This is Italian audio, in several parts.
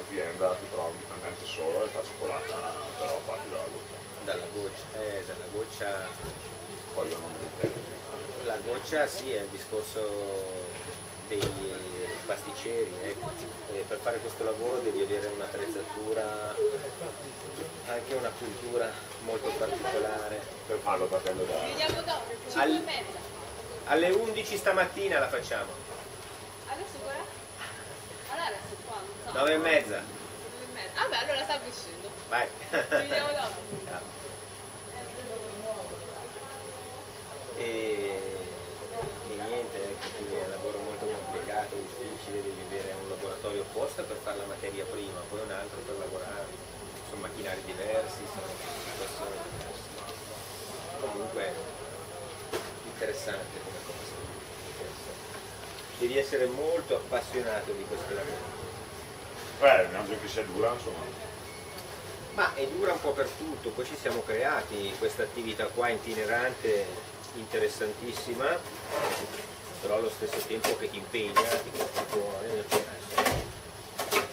un'azienda che trova un dipendente solo e fa cioccolata, però parti dalla goccia. Dalla goccia, Poi io non mi intendo. la goccia sì, è il discorso dei pasticceri, ecco. Per fare questo lavoro devi avere un'attrezzatura, anche una cultura molto particolare. Ah, lo partendo da... Vediamo dopo, 5 Al- e mezza. Alle 11 stamattina la facciamo, Adesso qual è? Allora adesso qua, non so. 9 e mezza, 9 e mezza. Ah beh, allora sta uscendo. vai. Ci vediamo dopo. E niente, ecco, quindi è un lavoro molto complicato, difficile, devi avere un laboratorio apposta per fare la materia prima, poi un altro per lavorare, sono macchinari diversi, sono situazioni diverse. Comunque interessante come cosa, interessante. Devi essere molto appassionato di questo lavoro. Immagino che sia dura, insomma. Ma è dura un po' per tutto, poi ci siamo creati questa attività qua itinerante interessantissima, però allo stesso tempo che ti impegna, ti cuore.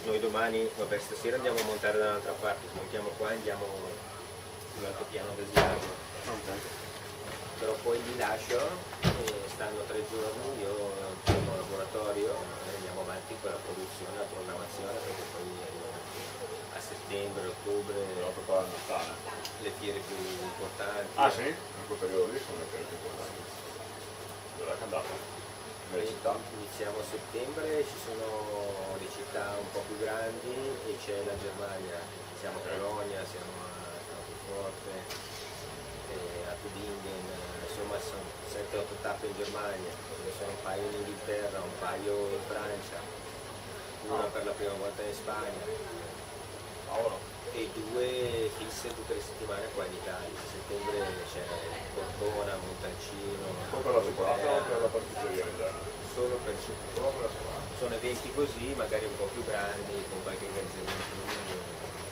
Noi domani, vabbè, stasera andiamo a montare da un'altra parte, smontiamo qua e andiamo sull'altro piano del viaggio. Però poi li lascio e stanno 3 giorni, io sono al laboratorio e andiamo avanti con la produzione, la programmazione, perché poi a settembre, ottobre Dopo il Natale. le fiere più importanti. Ah sì? In quel periodo lì sono le più importanti. Dov'è che è andata? Nelle città? Iniziamo a settembre, ci sono le città un po' più grandi e c'è la Germania, siamo a Colonia, siamo a Francoforte, a Tübingen, insomma sono 7-8 tappe in Germania, ce ne sono un paio in Inghilterra, un paio in Francia, una per la prima volta in Spagna e 2 fisse tutte le settimane qua in Italia. A settembre c'è Cortona, Montalcino, Solo per la cioccolata o per la pasticceria in genere? solo per il Solo per la cioccolata. sono eventi così, magari un po' più grandi, con qualche gazzetta in più,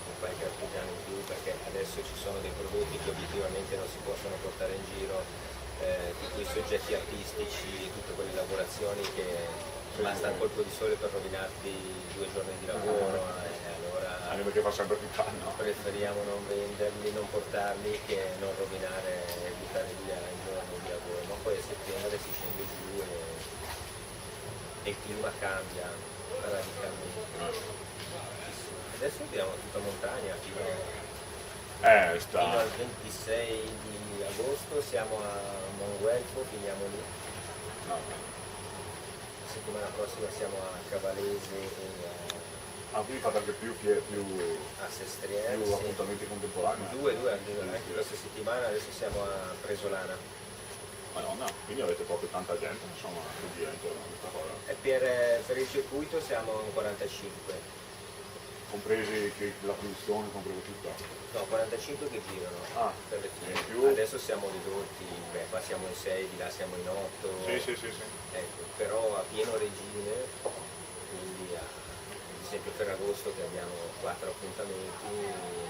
con qualche artigiano in più, perché adesso ci sono dei prodotti che obiettivamente non si possono portare in giro, tipo i soggetti artistici, tutte quelle lavorazioni che basta un colpo di sole per rovinarti 2 giorni di lavoro, allora Anche perché fa sempre più danno. preferiamo non venderli, non portarli, che non rovinare e buttare via i giorni di lavoro. Ma poi a settembre si scende giù e il clima cambia radicalmente. Adesso abbiamo tutta montagna fino Sta. al 26 di agosto, siamo a Monguelfo, finiamo lì. No. La settimana prossima siamo a Cavalese e Quindi fate anche più a Sestriere. più appuntamenti contemporanei. Due anche questa settimana, adesso siamo a Presolana. Madonna, quindi avete proprio tanta gente, insomma, che gira intorno a questa cosa. E per il circuito siamo in 45. Compresi la produzione, compreso tutto. No, 45 che girano per le in fiere. più? Adesso siamo ridotti, qua siamo in 6, di là siamo in 8. Sì. Ecco, però a pieno regime, quindi ad esempio Ferragosto che abbiamo 4 appuntamenti,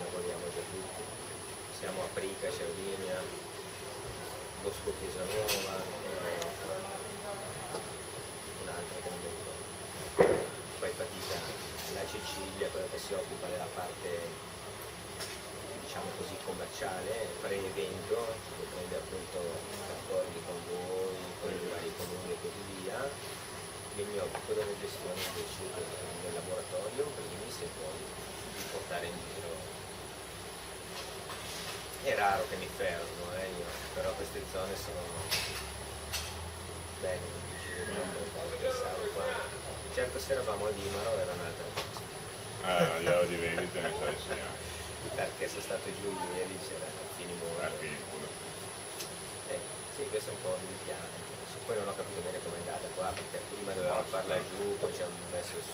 lavoriamo già tutti. Siamo a Prica, Cervinia, Bosco Piesanova, un altro che non mi ricordo. Poi fatica la Cecilia, quella che si occupa della parte, diciamo così, commerciale, pre-evento, che prende appunto accordi con voi, con i vari comuni e così via. Io mi occupo della gestione invece del laboratorio, primis, e poi di portare in giro. È raro che mi fermo, io, però queste zone sono belle, difficili, pensavo qua. Certo se eravamo a Dimaro era un'altra cosa. A livello di vendite mi sa di sì. Perché sono stato giù ieri, c'era Finimondo. Sì, questo è un po' il piano. Poi non ho capito bene com'è andata qua, perché prima dovevamo farla giù, poi ci hanno messo su,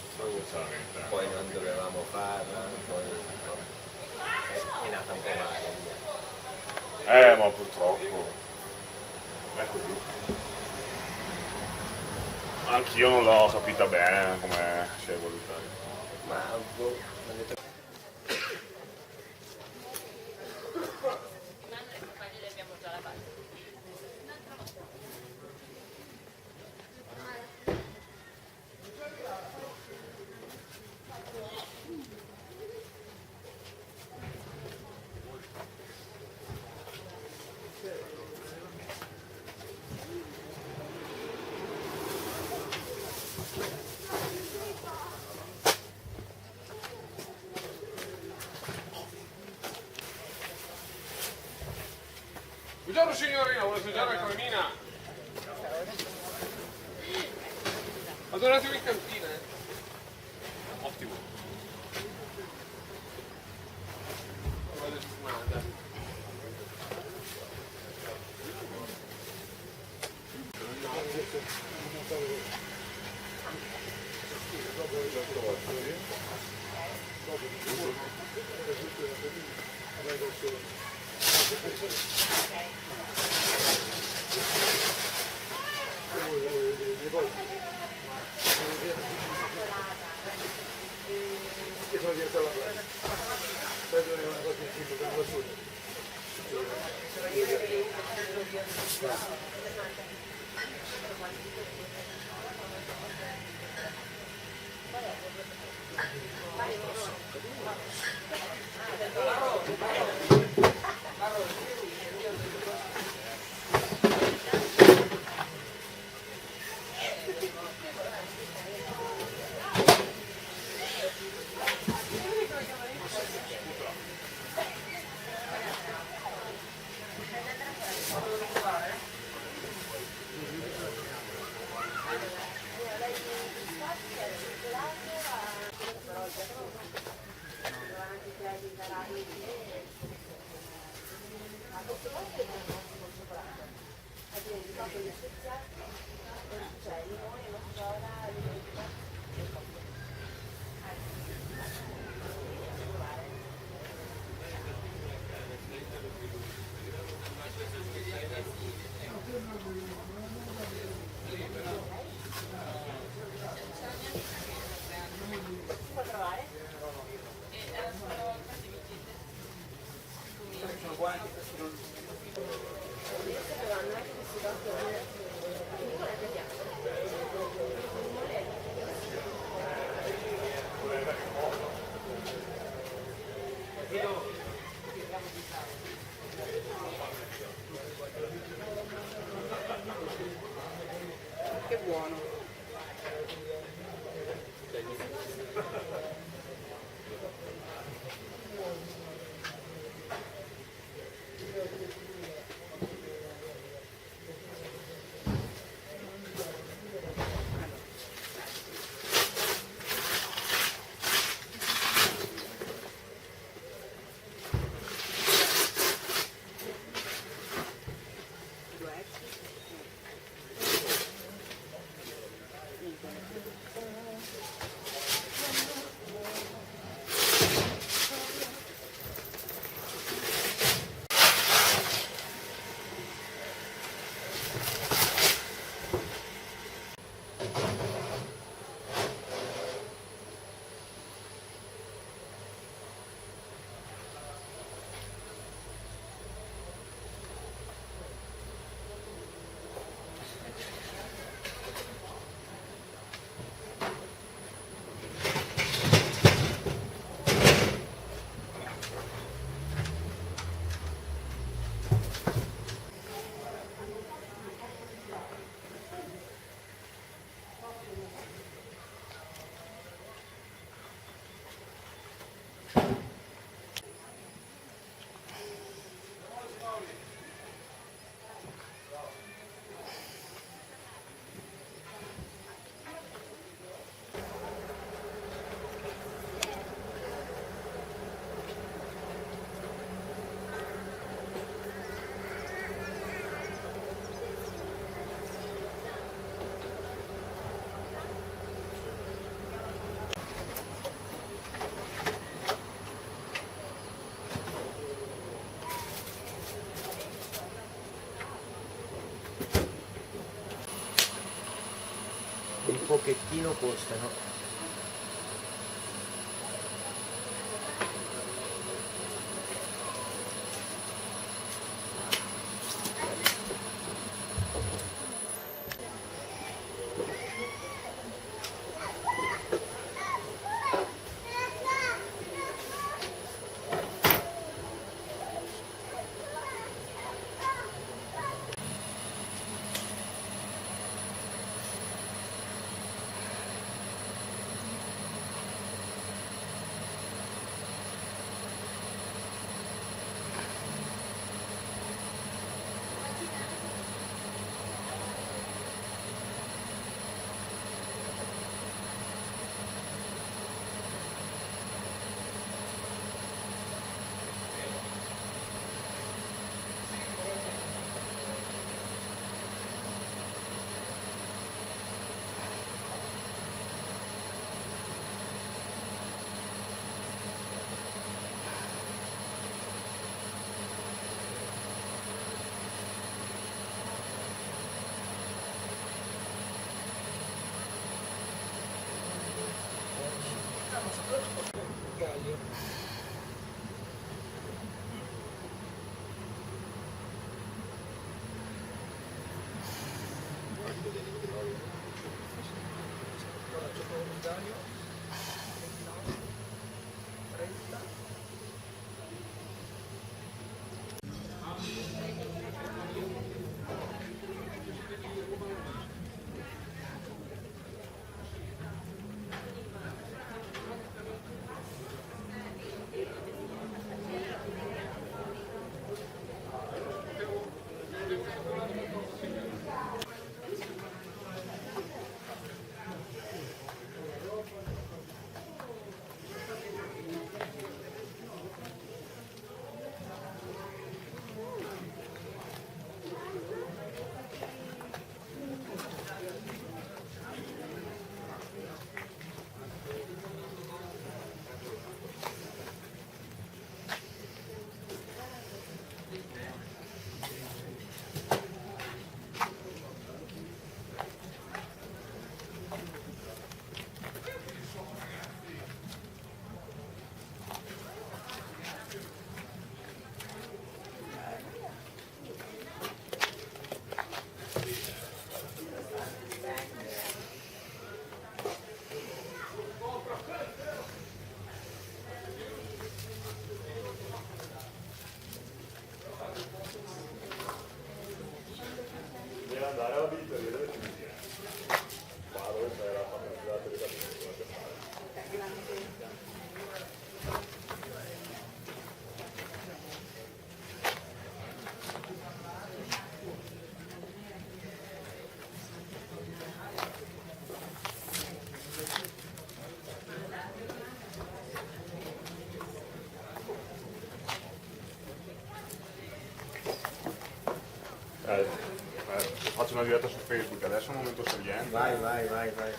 poi non dovevamo farla, poi è nata un po' male via. Ma purtroppo. È così. Anch'io non l'ho capita bene come si è evoluta. Ma boh, mi hanno detto Buongiorno signorina, vuole assaggiare la cremina? Vado un attimo in cantina. Ottimo. Vado di settimana. Che buono. Un pochettino costano. Deve andare alla biblioteca delle Filippine. Qua dove c'è la facoltà delle faccio una diretta su Facebook, adesso è un momento saliente. Vai,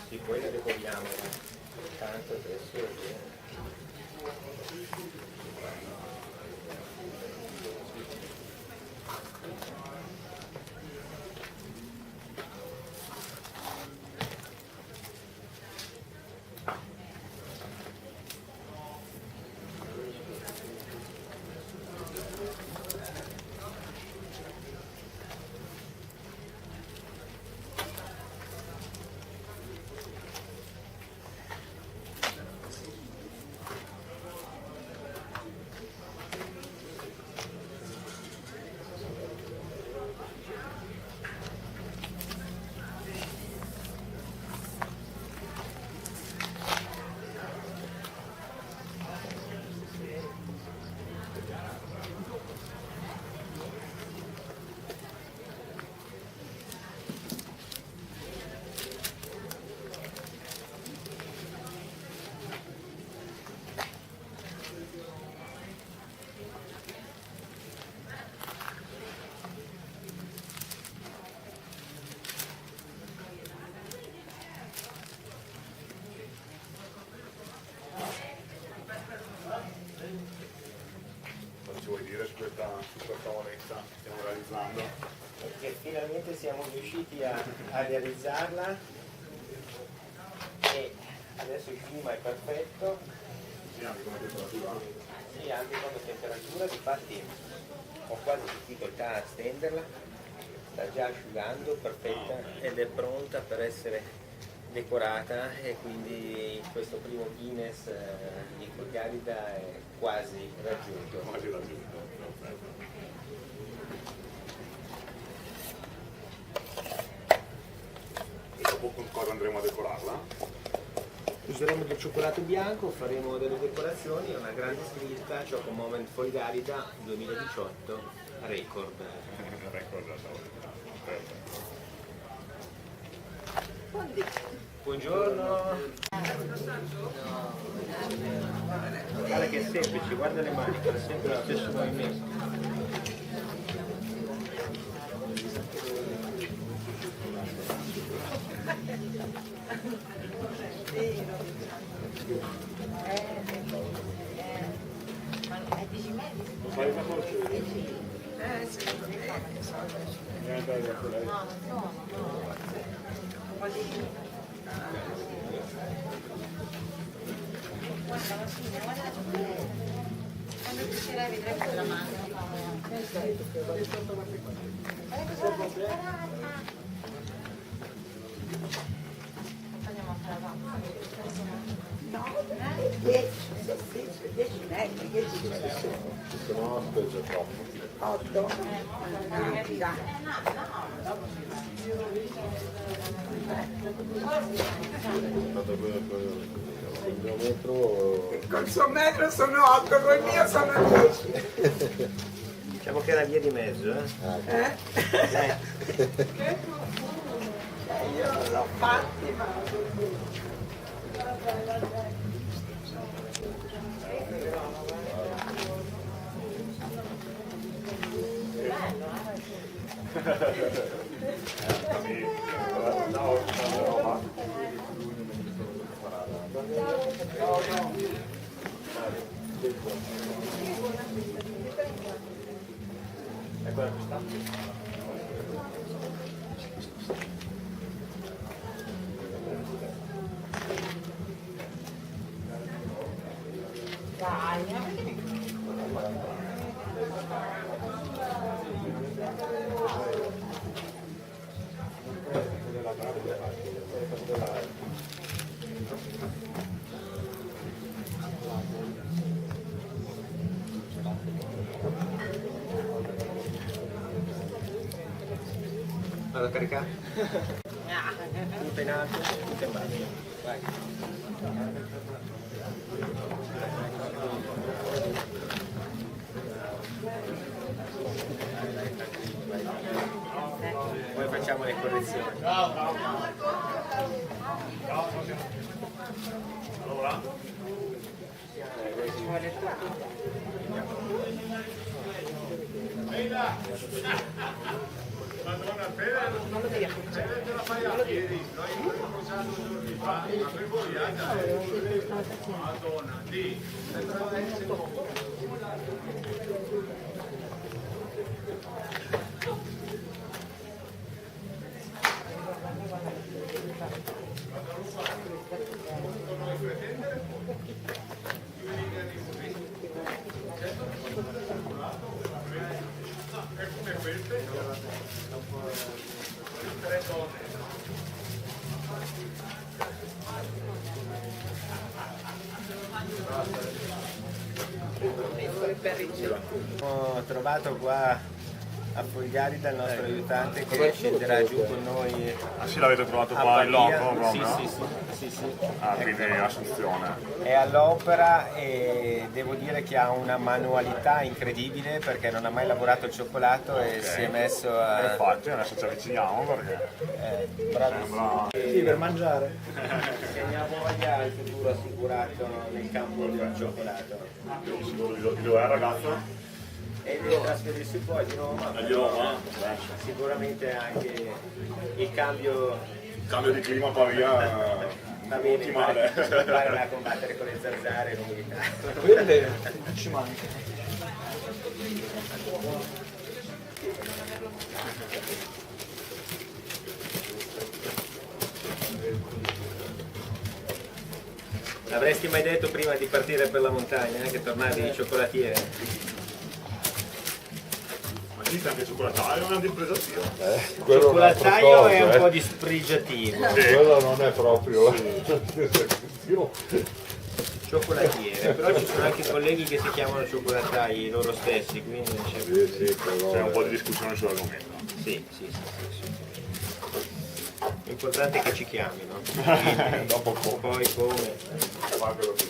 sì, poi la decoriamo. Tanto adesso vuoi dire su questa molenza che stiamo realizzando? Perché finalmente siamo riusciti a realizzarla e adesso il clima è perfetto. Sì, anche come temperatura. Sì, anche come temperatura, difatti ho quasi difficoltà a stenderla, sta già asciugando, perfetta ed è pronta per essere decorata e quindi questo primo Guinness di Folgarida è quasi raggiunto. Quasi raggiunto, perfetto. E dopo con cosa andremo a decorarla? Useremo del cioccolato bianco, faremo delle decorazioni e una grande scritta Choco Moment Folgarida 2018 record. Record da perfetto. Buongiorno! Guarda che è semplice, guarda le mani, fa sempre lo stesso movimento. Lo fai una voce? Secondo me Quando crescerai vedrai che te la mano. Andiamo a fare No, 10, 10 metri, 10 metri. Se no specie troppo. 8. Il mio metro... Col suo metro sono 8, col mio sono 10. Diciamo che è la via di mezzo, eh? Io non l'ho fatti, ma... Vado a caricare? Punta in alto, punta in basso. Vai. Poi facciamo le correzioni. Non lo devi appoggiare. Non lo devi. Ho trovato qua a Fogliarida il nostro aiutante che scenderà giù con noi. Ah sì, l'avete trovato a qua in Pavia. loco Sì, proprio? sì. Ah, quindi Assunzione. È all'opera e devo dire che ha una manualità incredibile perché non ha mai lavorato il cioccolato e si è messo a... Infatti adesso ci avviciniamo perché bravissimo. sembra... Sì, per mangiare. Segniamo voglia il futuro assicurato nel campo del cioccolato. Sicuro di dov'è il ragazzo? E deve trasferirsi poi di Roma. A Roma? Sicuramente anche il cambio Cambio di clima a Pavia va non bene, ti male. imparare a combattere con le zanzare e l'umidità. Quelle non ci manca. Avresti mai detto prima di partire per la montagna che tornavi cioccolatiere? Ma esiste anche il cioccolataio, è un'impresa sia. Cioccolataio è un po' dispregiativo. Quello non è proprio. Io Cioccolatiere, però ci sono anche colleghi che si chiamano cioccolatai loro stessi, quindi non c'è più. c'è un po' di discussione sull'argomento. Sì. L'importante è che ci chiamino. Dopo un po'. Poi come? Fa quello che-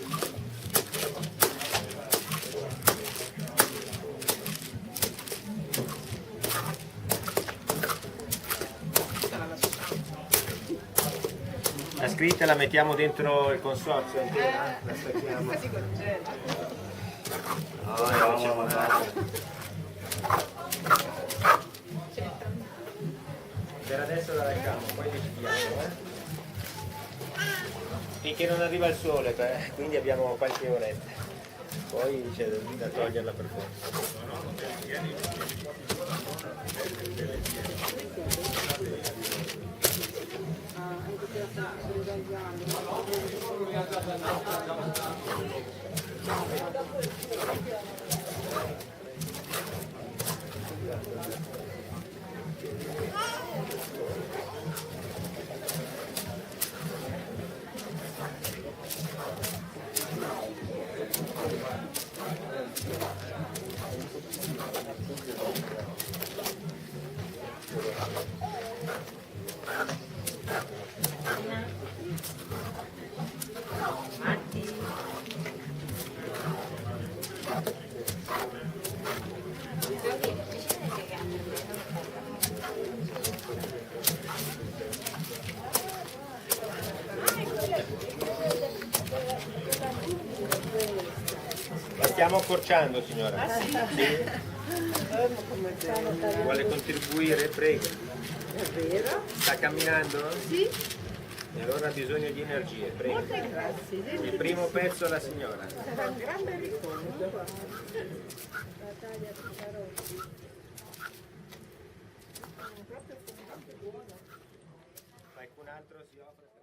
La scritta la mettiamo dentro il consorzio intera? La stacchiamo? No, non facciamo nada. Per adesso la lasciamo, poi decidiamo, Finché non arriva il sole, quindi abbiamo qualche oretta. Poi c'è da toglierla per forza. La stiamo accorciando, signora. Vuole contribuire? Prego. È vero? Sta camminando? Sì. E allora ha bisogno di energie, prego. Molte grazie. Il primo pezzo alla signora. Sarà un grande ricordo. Qualcun altro si offre?